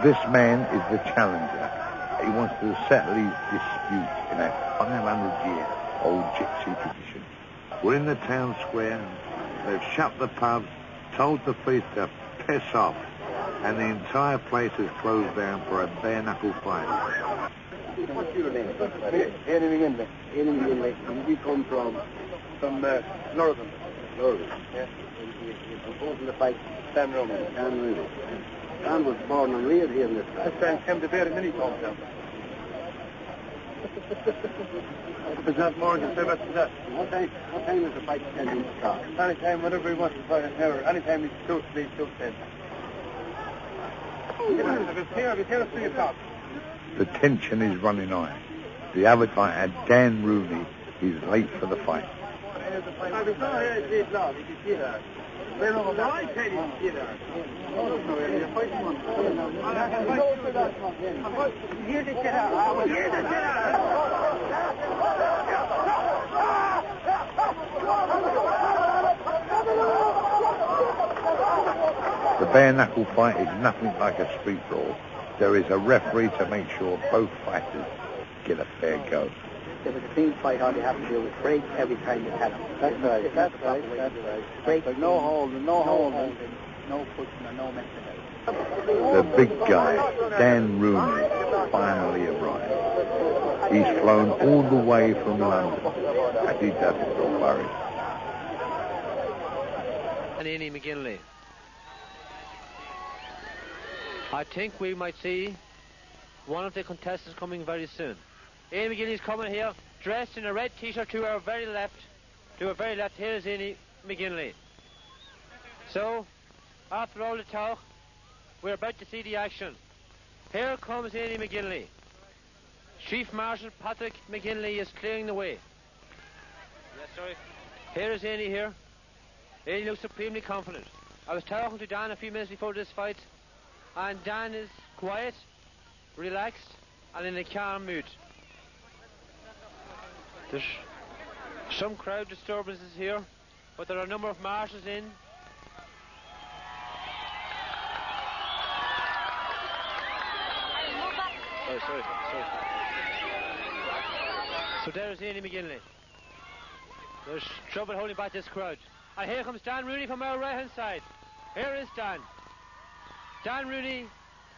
This man is the challenger. He wants to settle his dispute in a 500-year-old gypsy tradition. We're in the town square. They've shut the pub, told the police to piss off, and the entire place is closed down for a bare-knuckle fight. What's your name? Denis McGinley. Denis McGinley. Where did you come from? From Lurgan. Lurgan? Yes. You're proposing to fight Dan Rooney. Dan Rooney. Dan was born and reared here in this town. This man came to bear in any hometown. There's not more to say about that. What time is the fight scheduled to start? Any time, whenever he wants to fight an hour. Any time he suits me, suits him. If it's here at 3 o'clock. The tension is running high. The other fighter, Dan Rooney, is late for the fight. The bare-knuckle fight is nothing like a street brawl. There is a referee to make sure both fighters get a fair go. If it's a clean fight, all you have to do is break every time you tell them. That's right, that's right. Break. But no holding, no pushing, or no messing about. The big guy, Dan Rooney, finally arrived. He's flown all the way from London, and he doesn't feel worried. And Denis McGinley. I think we might see one of the contestants coming very soon. Denis McGinley's coming here, dressed in a red t-shirt to our very left. Here is Denis McGinley. So, after all the talk, we're about to see the action. Here comes Denis McGinley. Chief Marshal Patrick McGinley is clearing the way. Yes, sorry. Here is Denis here. Denis looks supremely confident. I was talking to Dan a few minutes before this fight, and Dan is quiet, relaxed, and in a calm mood. There's some crowd disturbances here, but there are a number of marshals in. Sorry. So there's Denis McGinley. There's trouble holding back this crowd. And here comes Dan Rooney from our right-hand side. Here is Dan. Dan Rooney,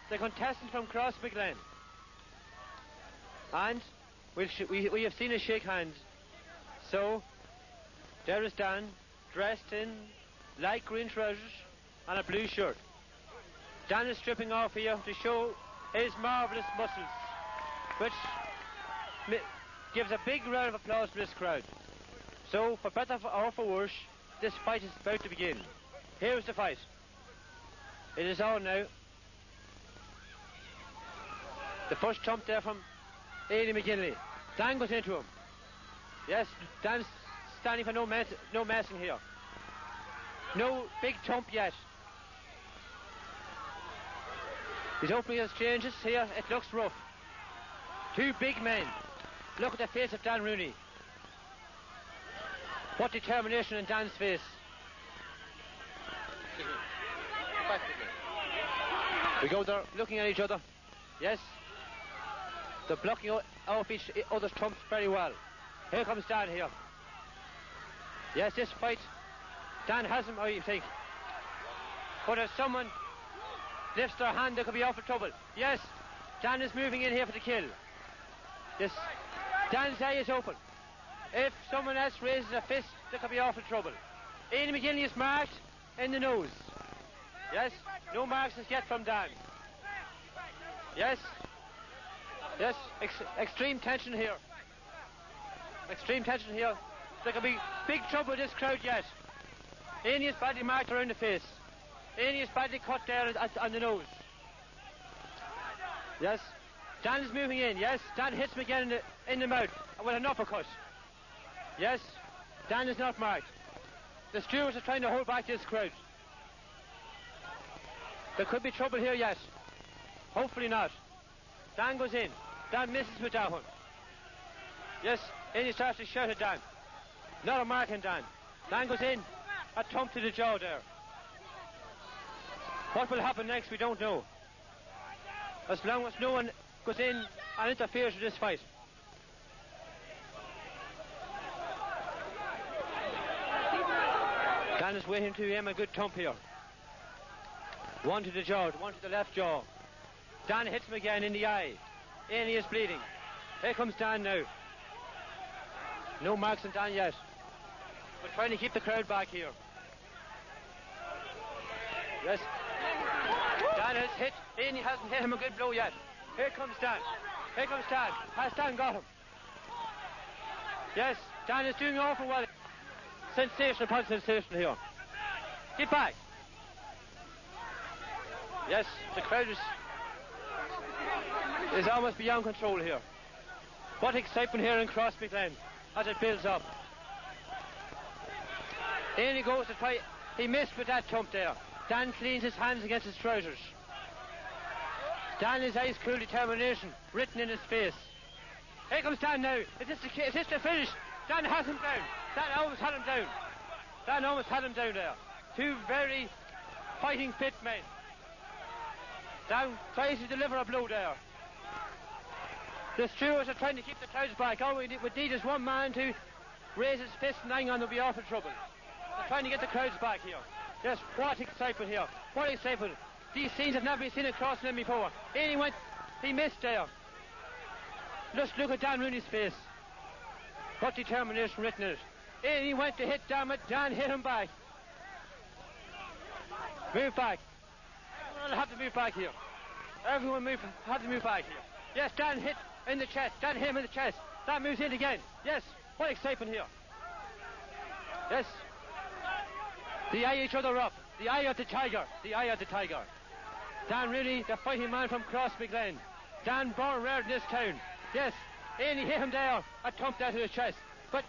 the contestant from Crossmaglen. And we have seen us shake hands. So, there is Dan, dressed in light green trousers and a blue shirt. Dan is stripping off here to show his marvellous muscles, which gives a big round of applause to this crowd. So, for better or for worse, this fight is about to begin. Here's the fight. It is on now. The first jump there from Denis McGinley. Dan goes into him. Yes, Dan's standing for no messing here. No big jump yet. He's opening his changes here. It looks rough. Two big men. Look at the face of Dan Rooney. What determination in Dan's face. We go there looking at each other. Yes. They're blocking off each other's trumps very well. Here comes Dan here. Yes, this fight, Dan has him, I think. But if someone lifts their hand, they could be out for trouble. Yes, Dan is moving in here for the kill. Yes, Dan's eye is open. If someone else raises a fist, they could be out for trouble. Denis McGinley is marked in the nose. Yes, no marks as yet from Dan. Yes. Yes, extreme tension here. Extreme tension here. There could be big trouble with this crowd yet. Denis is badly marked around the face. Denis is badly cut there on the nose. Yes. Dan is moving in. Yes. Dan hits him again in the mouth with an uppercut. Yes. Dan is not marked. The stewards are trying to hold back this crowd. There could be trouble here yet. Hopefully not. Dan goes in. Dan misses with that one. Yes, Denis starts to shout at Dan. Not a mark on Dan. Dan goes in. A thump to the jaw there. What will happen next, we don't know. as long as no one goes in and interferes with this fight. Dan is waiting to aim a good thump here. One to the jaw, one to the left jaw. Dan hits him again in the eye. Annie is bleeding. Here comes Dan now. No marks on Dan yet. We're trying to keep the crowd back here. Yes. Dan has hit. Annie hasn't hit him a good blow yet. Here comes Dan. Here comes Dan. Has Dan got him? Yes, Dan is doing awful well. Sensational upon sensation here. Get back. Yes, the crowd is almost beyond control here. What excitement here in Crosby Glen as it builds up. In he goes to try. He missed with that thump there. Dan cleans his hands against his trousers. Dan, his eyes cool determination written in his face. Here comes Dan now. Is this the finish? Dan has him down. Dan almost had him down. Dan almost had him down there. Two very fighting fit men. Dan tries to deliver a blow there. The stewards are trying to keep the crowds back. All we need is one man to raise his fist and hang on, they'll be off in trouble. They're trying to get the crowds back here. Yes, what excitement here. What excitement. These scenes have never been seen across them before. In he missed there. Just look at Dan Rooney's face. What determination written in it. In he went to hit Dan, but Dan hit him back. Move back. Everyone will have to move back here. Everyone have to move back here. Yes, Dan hit in the chest. Dan hit him in the chest. Dan moves in again. Yes, what excitement here. Yes. They eye each other up. The eye of the tiger. The eye of the tiger. Dan Rooney, the fighting man from Crosby Glen. Dan born rare in this town. Yes, and he hit him there. A thump there to his chest. But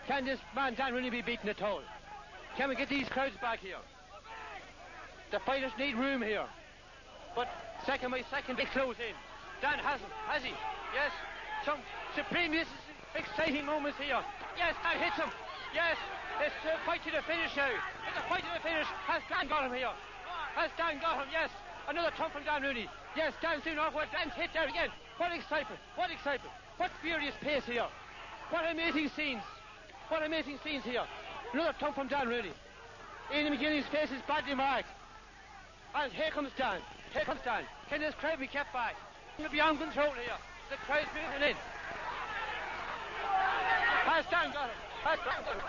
can this man Dan Rooney be beaten at all? Can we get these crowds back here? The fighters need room here. But second by second they close in. Dan has him, has he? Yes. Some supremely exciting moments here. Yes, Dan hits him. Yes, it's a fight to the finish now. It's a fight to the finish. Has Dan got him here? Has Dan got him? Yes. Another thump from Dan Rooney. Yes, Dan's doing off well. Dan's hit there again. What excitement. What excitement. What furious pace here. What amazing scenes. What amazing scenes here. Another thump from Dan Rooney. Denis McGinley's face is badly marked. And here comes Dan. Here comes Dan. Can this crowd be kept back? Beyond control here. The crowd's moving in. Has Dan got him? Has Dan got him?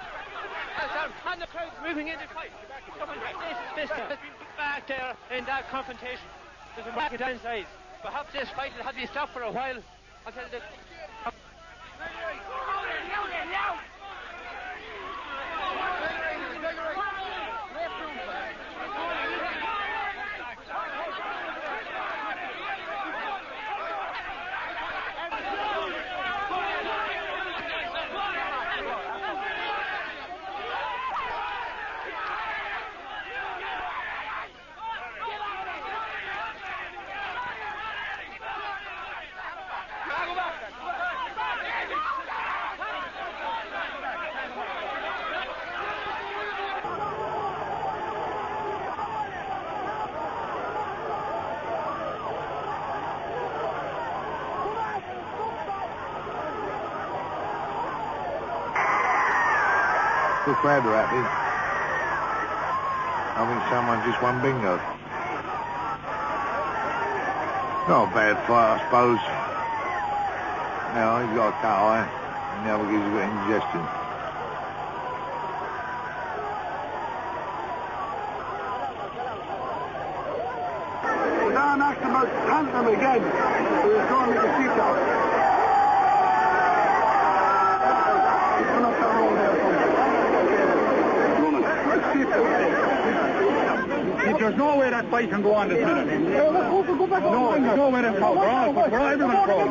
Has Dan? And the crowd's moving in to fight. Someone has been put back there in that confrontation. There's a mark of Dan's eyes. Perhaps this fight will have to be stopped for a while until the... The crowd are happy. I think someone just won bingo. Not a bad fight, I suppose. Now, he's got a cut eye, and the other gives a bit of indigestion. Now I'm asking about Phantom again. He was going with the seat out. He's going up that road there. There's no way that fight can go on this minute. No, there's no way that's how. We're all everyone's pro.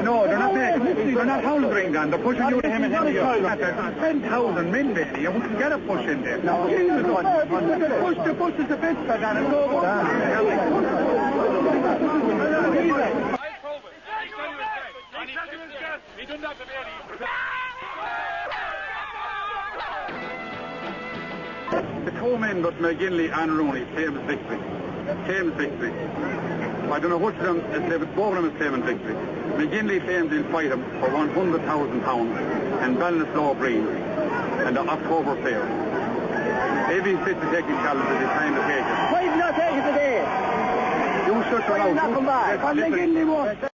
No, they're not there. They're not houndering Dan. They're pushing you to him and him here. 10,000 men there. You wouldn't get a push in there. Push the push is the best for Dan. And go He done that to me. The two men got McGinley and Rooney, Thames victory. I don't know which of them, both of them is claiming victory. McGinley claims he'll fight him for £100,000 and Ballinasloe Green and the October Fair. If he's fit to take his challenge, it's time to take it. Why did you not take it today? You shut your mouth. Why did you not come back?